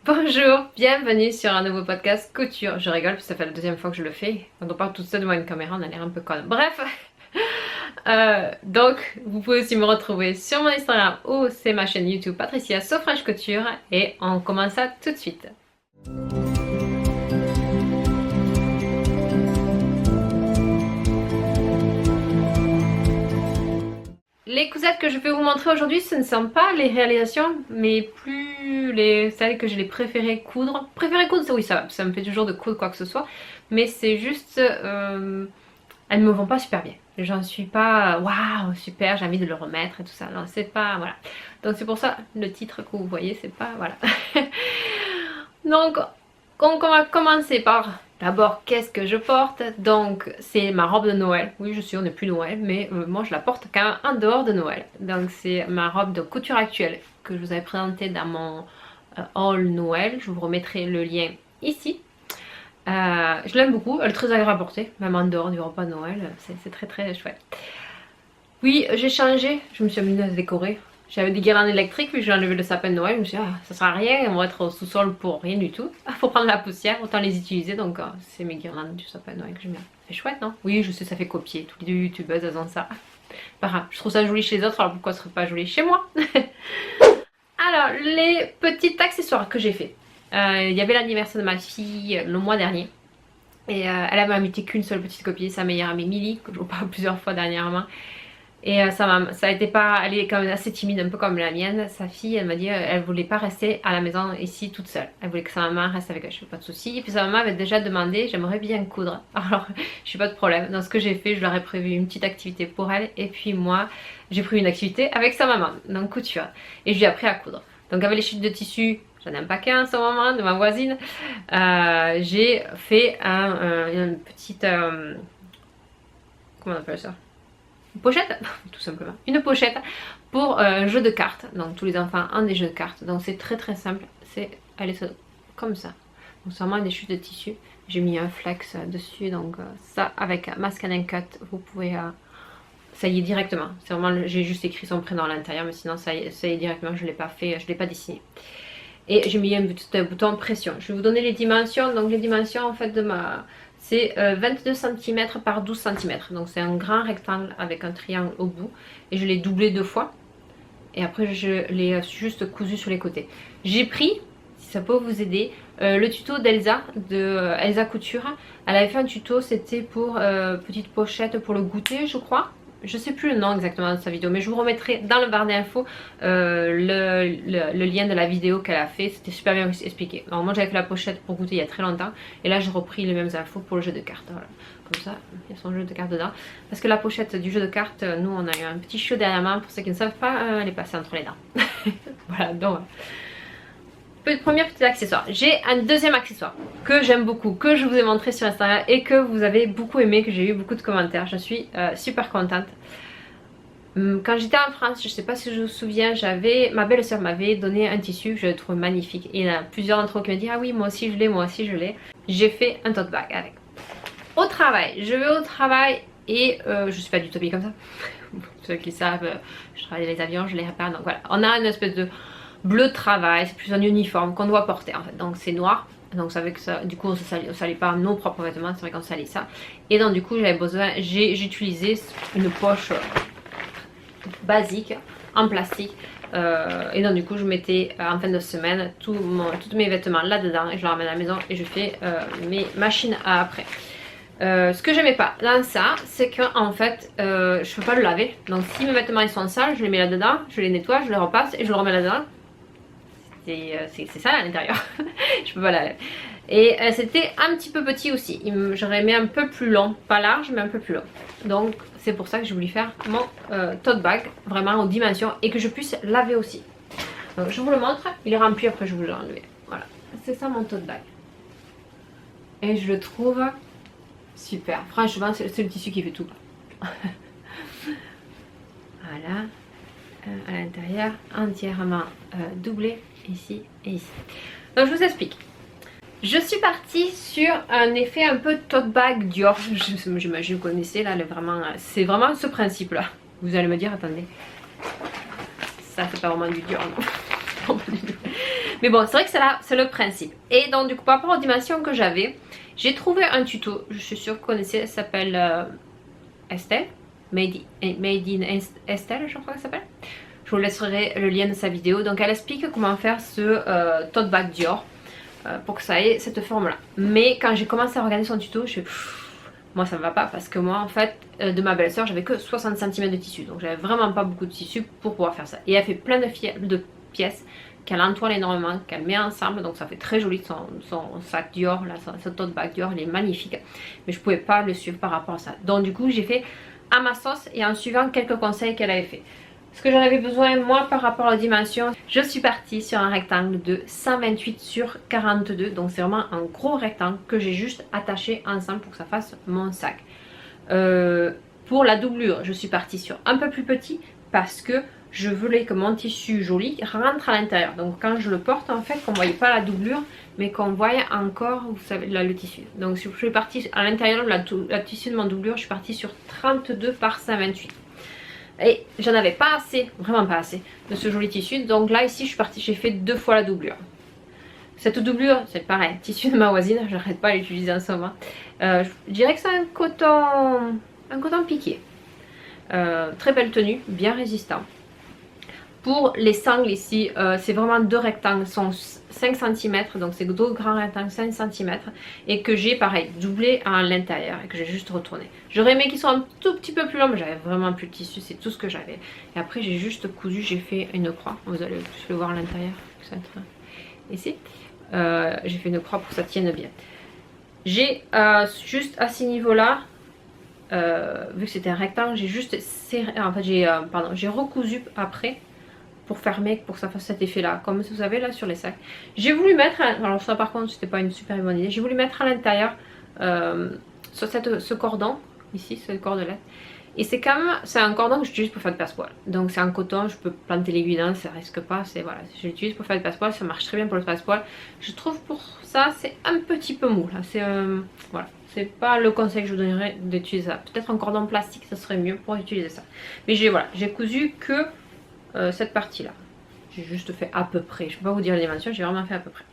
Bonjour, bienvenue sur un nouveau podcast couture. Je rigole parce que ça fait la deuxième fois que je le fais. Quand on parle toute seule devant une caméra, on a l'air un peu conne. Bref, donc vous pouvez aussi me retrouver sur mon Instagram ou c'est ma chaîne YouTube Patricia So French Couture et on commence ça tout de suite. Les cousettes que je vais vous montrer aujourd'hui, ce ne sont pas les réalisations, mais plus celles que je les préférées coudre. Préférées coudre, oui, ça me fait toujours de coudre quoi que ce soit, mais c'est juste, elles ne me vont pas super bien. J'en suis pas, waouh, super, j'ai envie de le remettre et tout ça. Non, c'est pas, voilà. Donc c'est pour ça, le titre que vous voyez, c'est pas, voilà. Donc, on va commencer par d'abord qu'est-ce que je porte. Donc c'est ma robe de Noël. Oui je sais on n'est plus Noël mais moi je la porte quand même en dehors de Noël. Donc c'est ma robe de couture actuelle que je vous avais présentée dans mon haul Noël. Je vous remettrai le lien ici. Je l'aime beaucoup, elle est très agréable à porter, même en dehors du repas de Noël, c'est très très chouette. Oui j'ai changé, je me suis amusée à se décorer. J'avais des guirlandes électriques, puis j'ai enlevé le sapin de Noël. Je me suis dit, ah, ça sert à rien, on va être au sous-sol pour rien du tout. Pour prendre la poussière, autant les utiliser. Donc, c'est mes guirlandes du sapin de Noël que j'aime bien. C'est chouette, non? Oui, je sais, ça fait copier. Tous les youtubeuses, elles ont ça. Pas grave, je trouve ça joli chez les autres, alors pourquoi ce serait pas joli chez moi? Alors, les petits accessoires que j'ai fait. Il y avait l'anniversaire de ma fille le mois dernier. Et elle avait invité qu'une seule petite copine, sa meilleure amie Milly, que je vous parle plusieurs fois dernièrement. Et ça a été pas, elle est quand même assez timide, un peu comme la mienne. Sa fille, elle m'a dit, elle voulait pas rester à la maison ici toute seule. Elle voulait que sa maman reste avec elle, je fais pas de soucis. Et puis sa maman avait déjà demandé, j'aimerais bien coudre. Alors, je suis pas de problème. Dans ce que j'ai fait, je leur ai prévu une petite activité pour elle. Et puis moi, j'ai pris une activité avec sa maman, donc couture. Et je lui ai appris à coudre. Donc avec les chutes de tissu, j'en ai un paquet en ce moment de ma voisine. J'ai fait une petite, comment on appelle ça? Une pochette, tout simplement, une pochette pour jeu de cartes. Donc tous les enfants ont des jeux de cartes, donc c'est très très simple. Elle est comme ça. Donc c'est vraiment des chutes de tissu. J'ai mis un flex dessus, donc ça avec masque and cut, vous pouvez, ça y est directement. C'est vraiment, j'ai juste écrit son prénom à l'intérieur, mais sinon ça y est directement. Je l'ai pas fait, je l'ai pas dessiné. Et j'ai mis un petit bouton pression. Je vais vous donner les dimensions. Donc les dimensions en fait de ma... C'est 22 cm par 12 cm. Donc c'est un grand rectangle avec un triangle au bout. Et je l'ai doublé 2 fois. Et après je l'ai juste cousu sur les côtés. J'ai pris, si ça peut vous aider, le tuto d'Elsa, de Elsa Couture. Elle avait fait un tuto, c'était pour petite pochette pour le goûter je crois. Je sais plus le nom exactement de sa vidéo, mais je vous remettrai dans le barre d'infos le lien de la vidéo qu'elle a fait. C'était super bien expliqué. Alors moi j'avais fait la pochette pour goûter il y a très longtemps, et là j'ai repris les mêmes infos pour le jeu de cartes. Voilà. Comme ça, il y a son jeu de cartes dedans. Parce que la pochette du jeu de cartes, nous on a eu un petit chiot dernièrement. Pour ceux qui ne savent pas, elle est passée entre les dents. Voilà, donc... Premier petit accessoire. J'ai un deuxième accessoire que j'aime beaucoup, que je vous ai montré sur Instagram et que vous avez beaucoup aimé, que j'ai eu beaucoup de commentaires. Je suis super contente. Quand j'étais en France, je sais pas si je vous souviens, ma belle-sœur m'avait donné un tissu que je trouve magnifique. Et il y en a plusieurs d'entre vous qui m'ont dit ah oui moi aussi je l'ai, moi aussi je l'ai. J'ai fait un tote bag avec. Au travail, je vais au travail et je suis pas du tout habillée comme ça. Ceux qui savent, je travaille dans les avions, je les répare. Donc voilà, on a une espèce de bleu de travail, c'est plus un uniforme qu'on doit porter en fait, donc c'est noir, donc ça fait que ça, du coup on salit pas nos propres vêtements, c'est vrai qu'on salit ça, et donc du coup j'avais besoin, j'ai utilisé une poche basique en plastique, et donc du coup je mettais en fin de semaine tous mes vêtements là dedans et je les ramène à la maison et je fais mes machines à après. Ce que j'aimais pas dans ça, c'est que en fait je peux pas le laver, donc si mes vêtements ils sont sales, je les mets là dedans, je les nettoie, je les repasse et je le remets là dedans. C'est ça à l'intérieur. Je peux pas la laver. Et c'était un petit peu petit aussi. J'aurais aimé un peu plus long, pas large mais un peu plus long. Donc c'est pour ça que je voulais faire mon tote bag vraiment aux dimensions et que je puisse laver aussi. Donc je vous le montre, il est rempli, après je vous l'enlever. Voilà, c'est ça mon tote bag. Et je le trouve super. Franchement c'est le tissu qui fait tout. Voilà. À l'intérieur entièrement doublé ici et ici. Donc je vous explique. Je suis partie sur un effet un peu tote bag Dior. J'imagine que vous connaissez là, c'est vraiment ce principe là. Vous allez me dire attendez, ça c'est pas vraiment du Dior non. Non, pas du tout. Mais bon, c'est vrai que c'est le principe. Et donc du coup, par rapport aux dimensions que j'avais, j'ai trouvé un tuto, je suis sûre que vous connaissez, ça s'appelle Estelle, Made in Estelle, je crois que ça s'appelle. Je vous laisserai le lien de sa vidéo. Donc elle explique comment faire ce tote bag Dior pour que ça ait cette forme là. Mais quand j'ai commencé à regarder son tuto, je fais moi ça me va pas parce que moi en fait de ma belle-sœur j'avais que 60 cm de tissu. Donc j'avais vraiment pas beaucoup de tissu pour pouvoir faire ça. Et elle fait plein de pièces qu'elle entoile énormément, qu'elle met ensemble. Donc ça fait très joli son sac Dior, là, son tote bag Dior, il est magnifique. Mais je pouvais pas le suivre par rapport à ça. Donc du coup j'ai fait à ma sauce et en suivant quelques conseils qu'elle avait fait. Ce que j'en avais besoin moi par rapport aux dimensions, je suis partie sur un rectangle de 128 sur 42. Donc c'est vraiment un gros rectangle que j'ai juste attaché ensemble pour que ça fasse mon sac. Pour la doublure, je suis partie sur un peu plus petit parce que je voulais que mon tissu joli rentre à l'intérieur. Donc quand je le porte en fait, qu'on ne voyait pas la doublure mais qu'on voyait encore, vous savez, là, le tissu. Donc si je suis partie à l'intérieur de la tissu de mon doublure, je suis partie sur 32 par 128. Et j'en avais pas assez, vraiment pas assez de ce joli tissu. Donc là ici je suis partie, j'ai fait 2 fois la doublure. Cette doublure c'est pareil, tissu de ma voisine, j'arrête pas à l'utiliser en ce moment. Je dirais que c'est un coton piqué. Très belle tenue, bien résistant. Pour les sangles ici, c'est vraiment 2 rectangles, sont 5 cm, donc c'est 2 grands rectangles 5 cm et que j'ai pareil doublé à l'intérieur et que j'ai juste retourné. J'aurais aimé qu'ils soient un tout petit peu plus longs mais j'avais vraiment plus de tissu, c'est tout ce que j'avais. Et après j'ai juste cousu, j'ai fait une croix, vous allez plus le voir à l'intérieur, ici. J'ai fait une croix pour que ça tienne bien. J'ai juste à ce niveau là, vu que c'était un rectangle, j'ai juste serré, en fait j'ai recousu après pour fermer, pour que ça fasse cet effet là, comme vous savez là sur les sacs. J'ai voulu mettre, alors ça par contre c'était pas une super bonne idée, j'ai voulu mettre à l'intérieur ce cordon, ici, ce cordelette. Et c'est quand même, c'est un cordon que j'utilise pour faire de passe-poil. Donc c'est en coton, je peux planter l'aiguille dedans, ça risque pas, c'est voilà, je l'utilise pour faire de passe-poil, ça marche très bien pour le passe-poil. Je trouve pour ça c'est un petit peu mou là, c'est voilà. C'est pas le conseil que je vous donnerais d'utiliser ça. Peut-être un cordon plastique ça serait mieux pour utiliser ça. Mais j'ai cousu que cette partie là, j'ai juste fait à peu près, je peux pas vous dire les dimensions, j'ai vraiment fait à peu près.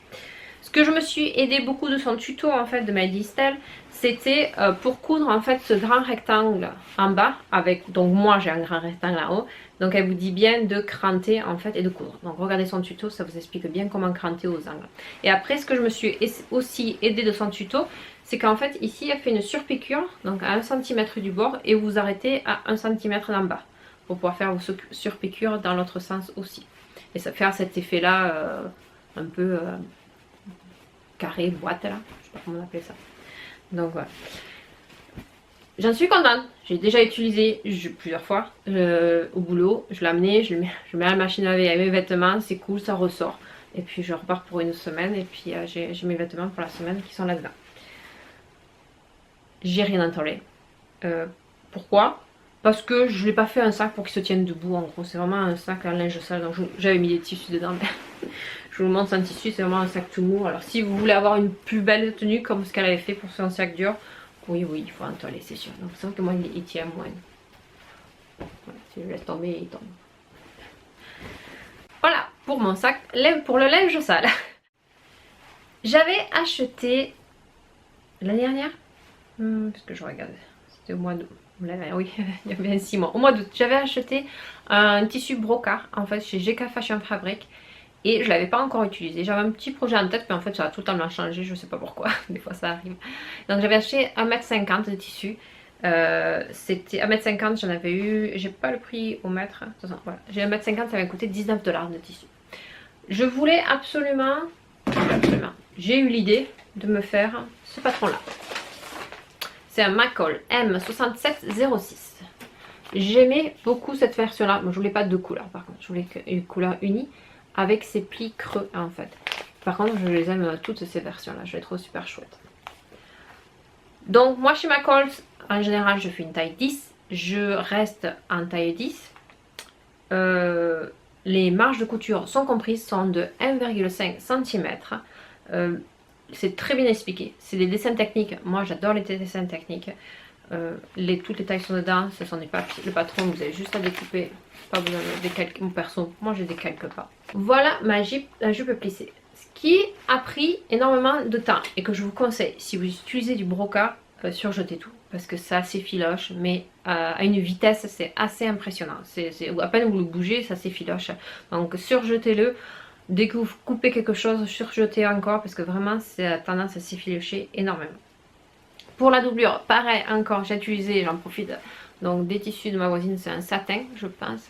Ce que je me suis aidé beaucoup de son tuto en fait de Made in Estelle, c'était pour coudre en fait ce grand rectangle en bas avec, donc moi j'ai un grand rectangle en haut, donc elle vous dit bien de cranter en fait et de coudre. Donc regardez son tuto, ça vous explique bien comment cranter aux angles. Et après ce que je me suis aussi aidé de son tuto, c'est qu'en fait ici elle fait une surpiqûre, donc à 1 cm du bord et vous arrêtez à 1 cm d'en bas pour pouvoir faire vos surpiqûres dans l'autre sens aussi. Et ça fait cet effet là un peu carré, boîte là, je sais pas comment on appelle ça. Donc voilà. J'en suis contente, j'ai déjà utilisé plusieurs fois au boulot, je l'ai amené, je mets à la machine à laver avec mes vêtements, c'est cool, ça ressort. Et puis je repars pour une semaine et puis j'ai mes vêtements pour la semaine qui sont là-dedans. J'ai rien entouré. Pourquoi? Parce que je ne l'ai pas fait un sac pour qu'il se tienne debout en gros, c'est vraiment un sac à linge sale, donc j'avais mis des tissus dedans. Mais je vous montre son tissu, c'est vraiment un sac tout mou. Alors si vous voulez avoir une plus belle tenue comme ce qu'elle avait fait pour son sac dur, oui il faut entoiler c'est sûr. Donc c'est vrai que moi il tient moins. Voilà, si je le laisse tomber il tombe. Voilà pour mon sac, pour le linge sale. J'avais acheté l'année dernière, parce que je regarde, c'était au mois d'août. Oui, il y a bien 6 mois. Au mois d'août, j'avais acheté un tissu brocart en fait chez GK Fashion Fabric et je l'avais pas encore utilisé. J'avais un petit projet en tête, mais en fait ça a totalement changé, je sais pas pourquoi. Des fois ça arrive. Donc j'avais acheté 1,50 m de tissu. C'était 1,50 m, j'en avais eu, j'ai pas le prix au mètre. Voilà. J'ai 1,50 m, ça m'a coûté 19 $ de tissu. Je voulais absolument, j'ai eu l'idée de me faire ce patron là. C'est un McCall M6706. J'aimais beaucoup cette version là. Moi je voulais pas deux couleurs par contre. Je voulais une couleur unie avec ses plis creux en fait. Par contre je les aime toutes ces versions là. Je les trouve super chouettes. Donc moi chez McCall en général je fais une taille 10. Je reste en taille 10. Les marges de couture sont comprises, sont de 1,5 cm. C'est très bien expliqué, c'est des dessins techniques, moi j'adore les dessins techniques. toutes les tailles sont dedans, ce sont des papiers, le patron, vous avez juste à découper, pas besoin de décalquer. Mon perso, moi je décalque pas. Voilà ma jupe plissée. Ce qui a pris énormément de temps et que je vous conseille, si vous utilisez du brocart, surjetez tout. Parce que ça s'effiloche, mais à une vitesse, c'est assez impressionnant. À peine vous le bougez, ça s'effiloche. Donc surjetez-le. Dès que vous coupez quelque chose, surjetez encore, parce que vraiment, ça a tendance à s'effilocher énormément. Pour la doublure, pareil, encore, j'ai utilisé, j'en profite, donc des tissus de ma voisine, c'est un satin, je pense.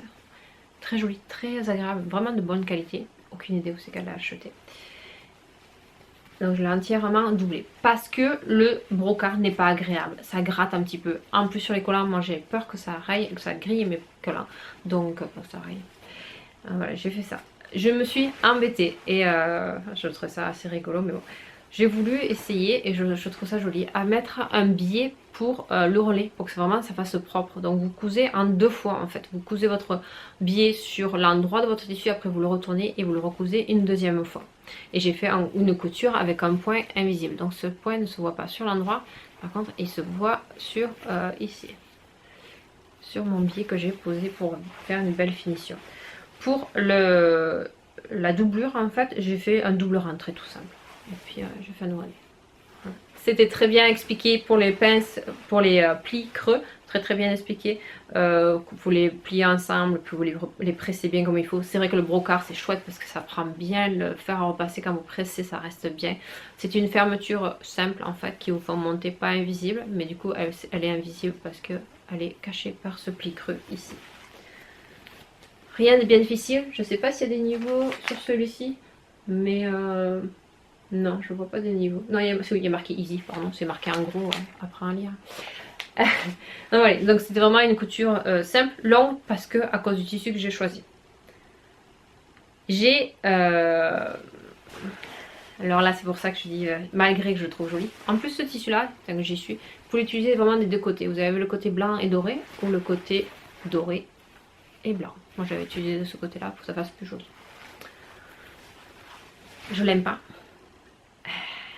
Très joli, très agréable, vraiment de bonne qualité. Aucune idée où c'est qu'elle l'a acheté. Donc je l'ai entièrement doublé. Parce que le brocart n'est pas agréable. Ça gratte un petit peu. En plus sur les collants, moi j'ai peur que ça raye, que ça grille mes collants. Donc ça raye. Voilà, j'ai fait ça. Je me suis embêtée. Et je trouve ça assez rigolo, mais bon. J'ai voulu essayer, et je trouve ça joli, à mettre un biais pour le relais, pour que vraiment ça fasse propre. Donc vous cousez en 2 fois en fait. Vous cousez votre biais sur l'endroit de votre tissu, après vous le retournez et vous le recousez une 2e fois. Et j'ai fait une couture avec un point invisible. Donc ce point ne se voit pas sur l'endroit, par contre il se voit sur ici. Sur mon biais que j'ai posé pour faire une belle finition. Pour la doublure en fait, j'ai fait un double rentré tout simple. Et puis je fais un ourlet. C'était très bien expliqué pour les pinces, pour les plis creux, très bien expliqué. Vous les pliez ensemble, puis vous les pressez bien comme il faut. C'est vrai que le brocart c'est chouette parce que ça prend bien le fer à repasser, quand vous pressez ça reste bien. C'est une fermeture simple en fait qui vous fait monter, pas invisible, mais du coup elle est invisible parce qu'elle est cachée par ce pli creux ici. Rien de bien difficile, je sais pas s'il y a des niveaux sur celui-ci, mais non, je vois pas de niveau. Non, il y a marqué easy, pardon, c'est marqué en gros, après un lire. Voilà, donc c'était vraiment une couture simple, longue, parce que à cause du tissu que j'ai choisi. J'ai... alors là, c'est pour ça que je dis, malgré que je le trouve joli. En plus, ce tissu-là, tant que j'y suis, vous pouvez l'utiliser vraiment des 2 côtés. Vous avez le côté blanc et doré, ou le côté doré et blanc. Moi, j'avais utilisé de ce côté-là pour que ça fasse plus joli. Je l'aime pas.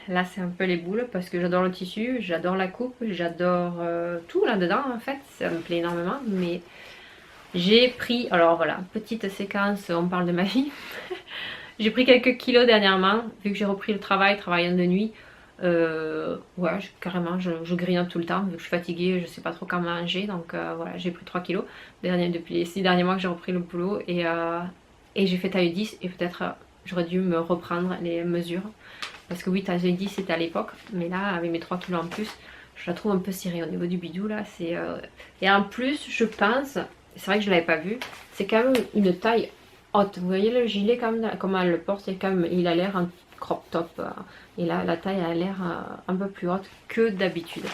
Là c'est un peu les boules parce que j'adore le tissu, j'adore la coupe, j'adore tout là-dedans en fait, ça me plaît énormément. Mais j'ai pris, alors voilà, petite séquence, on parle de ma vie. J'ai pris quelques kilos dernièrement, vu que j'ai repris le travail, travaillant de nuit. Ouais, carrément, je grignote tout le temps, vu que je suis fatiguée, je sais pas trop quand manger. Donc voilà, j'ai pris 3 kilos depuis les 6 derniers mois que j'ai repris le boulot. Et j'ai fait taille 10 et peut-être j'aurais dû me reprendre les mesures. Parce que oui, taille 10 c'était à l'époque, mais là, avec mes 3 kilos en plus, je la trouve un peu serrée au niveau du bidou là. Et en plus, je pense, c'est vrai que je l'avais pas vu, c'est quand même une taille haute. Vous voyez le gilet quand même, comment elle le porte, il a l'air un crop top. Et là, la taille a l'air un peu plus haute que d'habitude.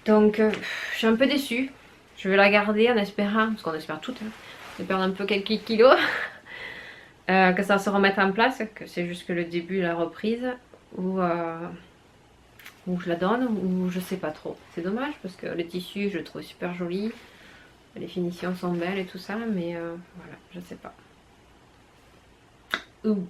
Donc, je suis un peu déçue. Je vais la garder en espérant, parce qu'on espère toutes, de perdre un peu quelques kilos. Que ça se remette en place, que c'est juste que le début, la reprise, ou je la donne, ou je sais pas trop. C'est dommage parce que le tissu, je le trouve super joli, les finitions sont belles et tout ça, mais voilà, je sais pas. Ouh.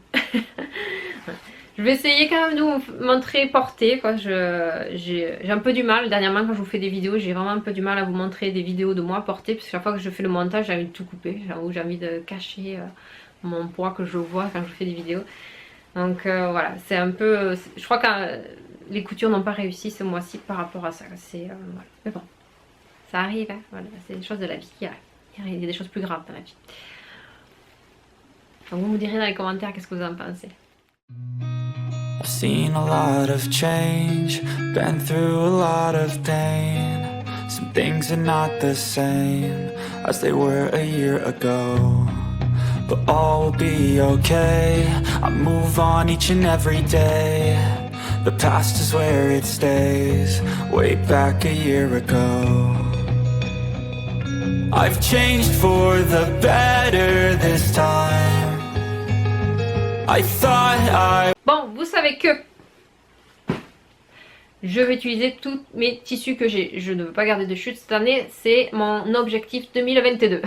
Je vais essayer quand même de vous montrer portée, quoi. J'ai un peu du mal, dernièrement quand je vous fais des vidéos, j'ai vraiment un peu du mal à vous montrer des vidéos de moi portée, parce que chaque fois que je fais le montage, j'ai envie de tout couper, j'ai envie de cacher mon poids que je vois quand je fais des vidéos. Donc voilà, c'est un peu... Je crois que les coutures n'ont pas réussi ce mois-ci par rapport à ça. Voilà. Mais bon, ça arrive, hein. Voilà, c'est des choses de la vie qui arrivent. Il y a des choses plus graves dans la vie. Donc vous me direz dans les commentaires qu'est-ce que vous en pensez. I've seen a lot of change, been through a lot of pain. Some things are not the same as they were a year ago. But all will be okay, I move on each and every day. The past is where it stays, way back a year ago. I've changed for the better this time. I thought I... Bon, vous savez que je vais utiliser tous mes tissus que j'ai. Je ne veux pas garder de chute cette année, c'est mon objectif 2022.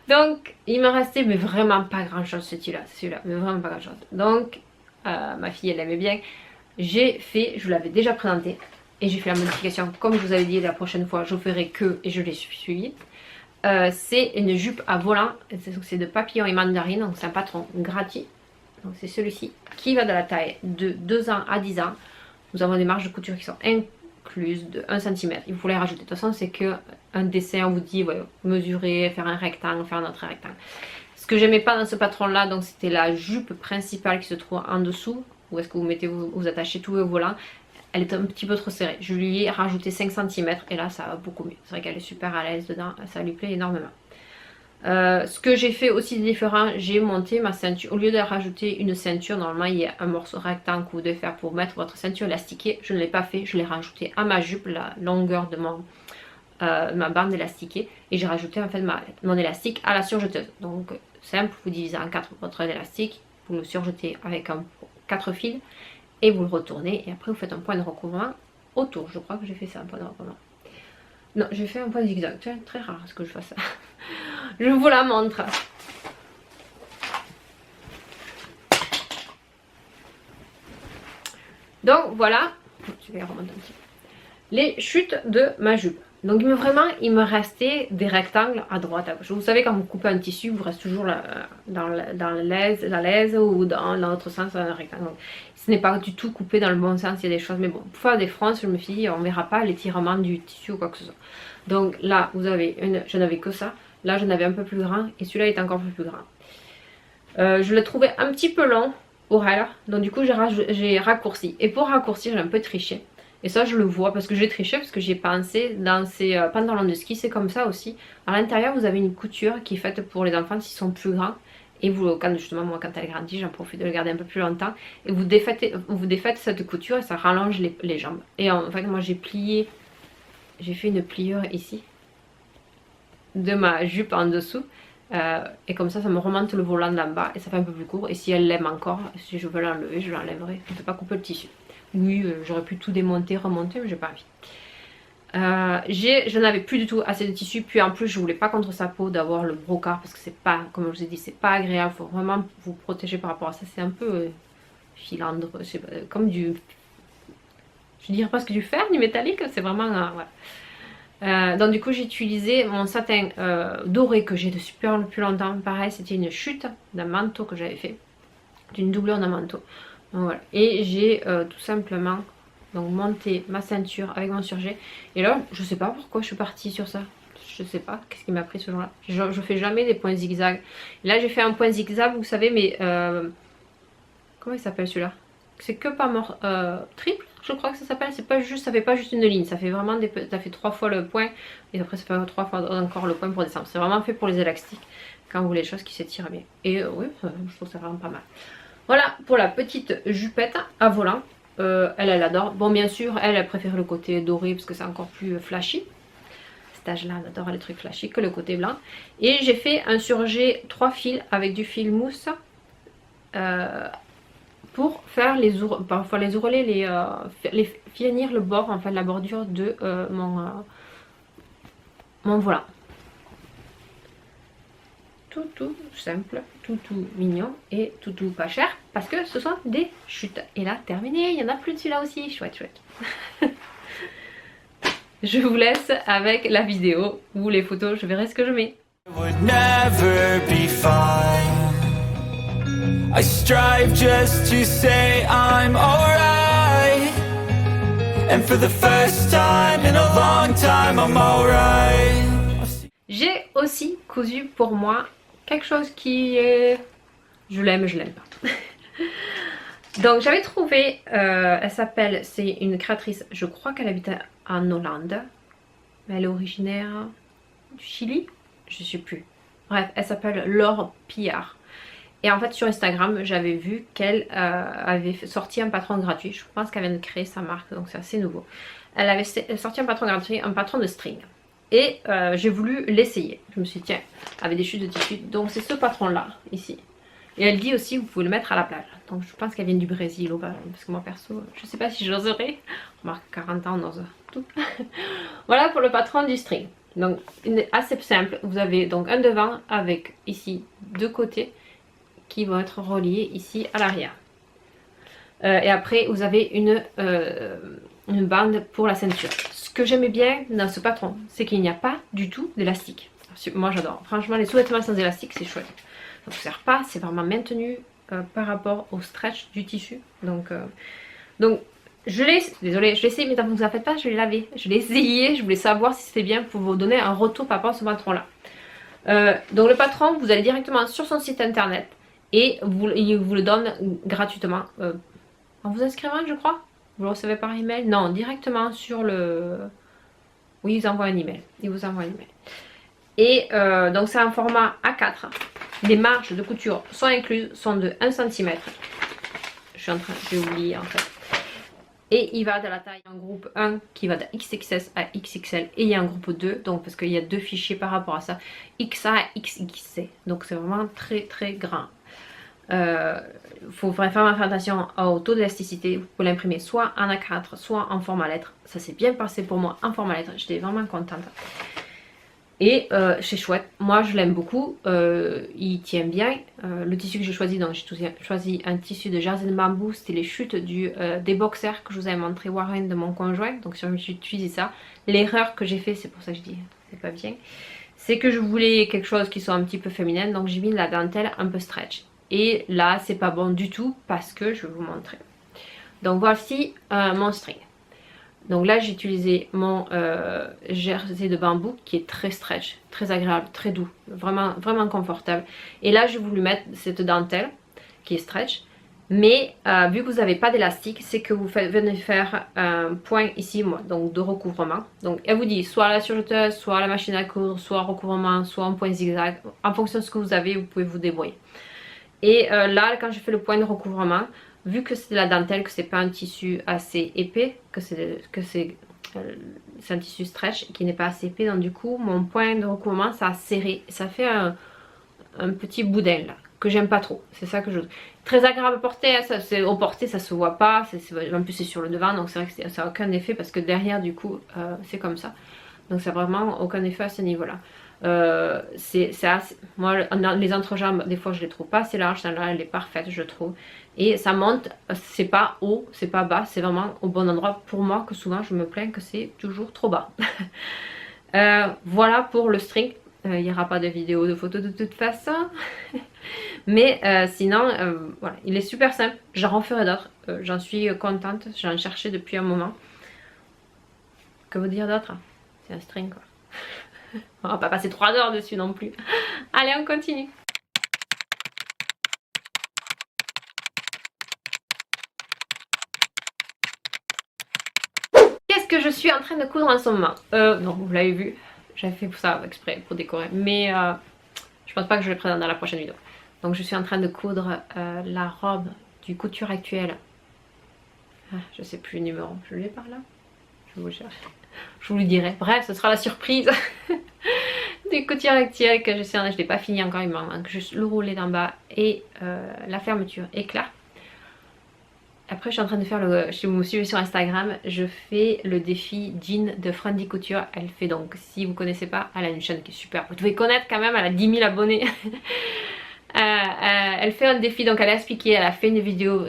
Donc, il me restait mais vraiment pas grand chose celui-là, mais vraiment pas grand chose. Donc, ma fille elle aimait bien. J'ai fait, je vous l'avais déjà présenté, et j'ai fait la modification comme je vous avais dit la prochaine fois je ferai que, et je l'ai suivi. C'est une jupe à volant, c'est de papillon et mandarine, donc c'est un patron gratuit. Donc c'est celui-ci qui va de la taille de 2 ans à 10 ans. Nous avons des marges de couture qui sont incluses de 1 cm. Il faut les rajouter. De toute façon, c'est qu'un dessin, on vous dit ouais, mesurer, faire un rectangle, faire un autre rectangle. Ce que j'aimais pas dans ce patron-là, donc c'était la jupe principale qui se trouve en dessous. Où est-ce que vous mettez, vous attachez tous vos volants. Elle est un petit peu trop serrée. Je lui ai rajouté 5 cm et là, ça va beaucoup mieux. C'est vrai qu'elle est super à l'aise dedans. Ça lui plaît énormément. Ce que j'ai fait aussi de différent, j'ai monté ma ceinture. Au lieu de rajouter une ceinture, normalement il y a un morceau rectangle que vous devez faire pour mettre votre ceinture élastiquée. Je ne l'ai pas fait, je l'ai rajouté à ma jupe, la longueur de ma bande élastiquée. Et j'ai rajouté en fait mon élastique à la surjeteuse. Donc simple, vous divisez en 4 votre élastique, vous le surjetez avec 4 fils et vous le retournez. Et après vous faites un point de recouvrement autour. Je crois que j'ai fait ça, un point de recouvrement. Non, j'ai fait un point zigzag. C'est très rare ce que je fasse ça. Je vous la montre. Donc voilà, je vais remonter un petit peu. Les chutes de ma jupe. Donc il me restait des rectangles à droite, à gauche. Vous savez quand vous coupez un tissu, vous reste toujours dans la laise ou dans l'autre sens un rectangle. Donc, ce n'est pas du tout coupé dans le bon sens, il y a des choses. Mais bon, pour faire des fronces, je me suis dit on verra pas l'étirement du tissu ou quoi que ce soit. Donc là, vous avez je n'avais que ça. Là, j'en avais un peu plus grand et celui-là est encore plus grand. Je l'ai trouvé un petit peu long, horaire. Donc du coup, j'ai raccourci. Et pour raccourcir, j'ai un peu triché. Et ça, je le vois parce que j'ai triché, parce que j'ai pensé dans ces pantalons de ski, c'est comme ça aussi. À l'intérieur, vous avez une couture qui est faite pour les enfants s'ils sont plus grands. Et vous, justement, moi, quand elle grandit, j'en profite de le garder un peu plus longtemps. Et vous défaites cette couture et ça rallonge les jambes. Et en fait, moi, j'ai fait une pliure ici de ma jupe en dessous. Et comme ça me remonte le volant d'en bas et ça fait un peu plus court. Et si elle l'aime encore, si je veux l'enlever, je l'enlèverai. Je ne peux pas couper le tissu. Oui, j'aurais pu tout démonter, remonter, mais j'ai pas envie. Je n'avais plus du tout assez de tissu. Puis en plus, je voulais pas contre sa peau d'avoir le brocart parce que c'est pas, comme je vous ai dit, c'est pas agréable. Il faut vraiment vous protéger par rapport à ça. C'est un peu filandre, je sais pas, comme du. Je dirais presque du fer, du métallique. C'est vraiment. Ouais. Donc du coup j'ai utilisé mon satin doré que j'ai depuis longtemps. Pareil, c'était une chute d'un manteau que j'avais fait, d'une doublure d'un manteau. Donc voilà. Et j'ai tout simplement donc monté ma ceinture avec mon surjet. Et là je sais pas pourquoi je suis partie sur ça. Je sais pas qu'est-ce qui m'a pris ce jour-là. Je fais jamais des points zigzag. Là j'ai fait un point zigzag, vous savez, mais comment il s'appelle celui-là? C'est que pas mort triple, je crois que ça s'appelle. C'est pas juste, ça fait pas juste une ligne, ça fait vraiment ça fait 3 fois le point et après ça fait 3 fois encore le point pour descendre. C'est vraiment fait pour les élastiques quand vous voulez les choses qui s'étirent bien. Et oui, je trouve ça vraiment pas mal. Voilà pour la petite jupette à volant. Elle adore. Bon, bien sûr, elle préfère le côté doré parce que c'est encore plus flashy. Cet âge-là, elle adore les trucs flashy que le côté blanc. Et j'ai fait un surjet 3 fils avec du fil mousse. Pour faire parfois les ourlets, finir le bord, en fait, la bordure de mon volant. Tout simple, tout mignon et tout pas cher parce que ce sont des chutes. Et là, terminé, il y en a plus de celui-là aussi, chouette. Je vous laisse avec la vidéo ou les photos, je verrai ce que je mets. I strive just to say I'm alright. And for the first time in a long time I'm alright. J'ai aussi cousu pour moi quelque chose qui est... Je l'aime pas. Donc j'avais trouvé, elle s'appelle, c'est une créatrice, je crois qu'elle habite en Hollande. Mais elle est originaire du Chili, je sais plus. Bref, elle s'appelle Laure Pillard. Et en fait sur Instagram j'avais vu qu'elle avait sorti un patron gratuit. Je pense qu'elle vient de créer sa marque, donc c'est assez nouveau. Elle avait sorti un patron gratuit, un patron de string. Et j'ai voulu l'essayer. Je me suis dit tiens, avec des chutes de tissu. Donc c'est ce patron là, ici. Et elle dit aussi vous pouvez le mettre à la plage. Donc je pense qu'elle vient du Brésil, parce que moi perso, je sais pas si j'oserais. Remarque 40 ans on ose tout. Voilà pour le patron du string. Donc assez simple. Vous avez donc un devant avec ici 2 côtés qui vont être reliés ici à l'arrière. Et après vous avez une bande pour la ceinture. Ce que j'aimais bien dans ce patron, c'est qu'il n'y a pas du tout d'élastique. Moi j'adore, franchement les sous-vêtements sans élastique c'est chouette. Ça ne vous sert pas, c'est vraiment maintenu par rapport au stretch du tissu. Donc je l'ai, désolée, je l'ai essayé, mais ne vous en faites pas, je l'ai lavé. Je l'ai essayé, je voulais savoir si c'était bien pour vous donner un retour par rapport à ce patron là. Donc le patron, vous allez directement sur son site internet et il vous le donne gratuitement en vous inscrivant je crois. Vous le recevez par email? Non, directement sur le... Oui, ils envoient un email. Ils vous envoient un email. Et donc c'est un format A4. Les marges de couture sont incluses, sont de 1 cm. J'ai oublié en fait. Et il va de la taille en groupe 1 qui va de XXS à XXL. Et il y a un groupe 2, donc parce qu'il y a 2 fichiers par rapport à ça. XA à XXC. Donc c'est vraiment très très grand. Il faut vraiment faire attention au taux d'élasticité. Vous pouvez l'imprimer soit en A4, soit en format lettre. Ça s'est bien passé pour moi en format lettre. J'étais vraiment contente. Et c'est chouette. Moi je l'aime beaucoup. Il tient bien. Le tissu que j'ai choisi, donc j'ai choisi un tissu de jersey de bambou. C'était les chutes des boxers que je vous avais montré Warren de mon conjoint. Donc si j'ai utilisé ça. L'erreur que j'ai fait, c'est pour ça que je dis c'est pas bien. C'est que je voulais quelque chose qui soit un petit peu féminin. Donc j'ai mis de la dentelle un peu stretch. Et là c'est pas bon du tout parce que je vais vous montrer. Donc voici mon string. Donc là j'ai utilisé mon jersey de bambou qui est très stretch, très agréable, très doux, vraiment, vraiment confortable. Et là j'ai voulu mettre cette dentelle qui est stretch. Mais vu que vous n'avez pas d'élastique, c'est que vous venez faire un point ici, moi, donc de recouvrement. Donc elle vous dit soit à la surjeteuse, soit à la machine à coudre, soit recouvrement, soit un point zigzag. En fonction de ce que vous avez, vous pouvez vous débrouiller. Et là, quand je fais le point de recouvrement, vu que c'est de la dentelle, que c'est pas un tissu assez épais, que c'est un tissu stretch qui n'est pas assez épais, donc du coup, mon point de recouvrement, ça a serré. Ça fait un petit boudin là, que j'aime pas trop. C'est ça que je... Très agréable à porter, hein, au porté, ça se voit pas. En plus, c'est sur le devant, donc c'est vrai que ça n'a aucun effet parce que derrière, du coup, c'est comme ça. Donc ça n'a vraiment aucun effet à ce niveau-là. Moi les entrejambes des fois je les trouve pas assez larges, celle-là elle est parfaite je trouve, et ça monte, c'est pas haut, c'est pas bas, c'est vraiment au bon endroit pour moi, que souvent je me plains que c'est toujours trop bas. Voilà pour le string. Il n'y aura pas de vidéo, de photos de toute façon. Mais sinon voilà, il est super simple, j'en referai d'autres, j'en suis contente, j'en cherchais depuis un moment. Que vous dire d'autre? C'est un string quoi. On va pas passer 3 heures dessus non plus. Allez, on continue. Qu'est-ce que je suis en train de coudre en ce moment? Non, vous l'avez vu. J'avais fait ça exprès pour décorer. Mais je pense pas que je le présente dans la prochaine vidéo. Donc je suis en train de coudre la robe du Couture Actuelle. Ah, je sais plus le numéro. Je l'ai par là? Je vous cherche. Je vous le dirai. Bref, ce sera la surprise du Couture Actuelle que je ne l'ai pas fini encore. Il me manque juste le roulet d'en bas et la fermeture éclat. Après, je suis en train de faire si vous me suivez sur Instagram, je fais le défi jean de Friendly Couture. Elle fait donc, si vous ne connaissez pas, elle a une chaîne qui est super. Vous devez connaître quand même, elle a 10 000 abonnés. Elle fait un défi, donc elle a expliqué, elle a fait une vidéo,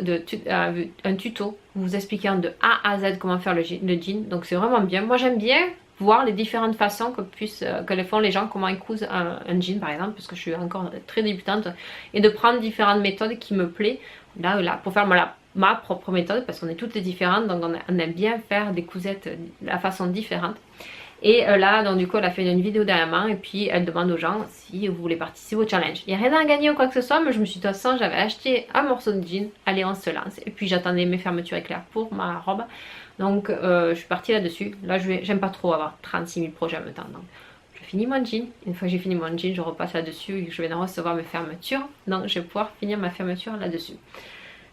un tuto, vous expliquant de A à Z comment faire le jean, donc c'est vraiment bien. Moi j'aime bien voir les différentes façons que le font les gens, comment ils cousent un jean par exemple, parce que je suis encore très débutante, et de prendre différentes méthodes qui me plaisent, là pour faire ma propre méthode, parce qu'on est toutes différentes, donc on aime bien faire des cousettes de la façon différente. Et là, donc du coup, elle a fait une vidéo dernièrement et puis elle demande aux gens si vous voulez participer au challenge. Il n'y a rien à gagner ou quoi que ce soit, mais je me suis dit, de toute façon, j'avais acheté un morceau de jean. Allez, on se lance. Et puis j'attendais mes fermetures éclairs pour ma robe. Donc je suis partie là-dessus. Là, j'aime pas trop avoir 36 000 projets en même temps. Donc je finis mon jean. Une fois que j'ai fini mon jean, je repasse là-dessus et je vais recevoir mes fermetures. Donc je vais pouvoir finir ma fermeture là-dessus.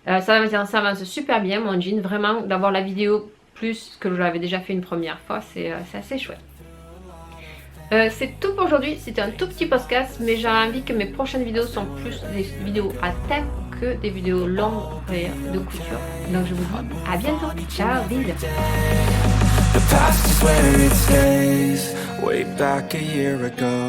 Ça avance super bien mon jean. Vraiment, d'avoir la vidéo plus que je l'avais déjà fait une première fois, c'est assez chouette. C'est tout pour aujourd'hui, c'était un tout petit podcast, mais j'ai envie que mes prochaines vidéos sont plus des vidéos à thème que des vidéos longues de couture. Donc je vous dis à bientôt, ciao, bisous. The past is where it stays, way back a year ago.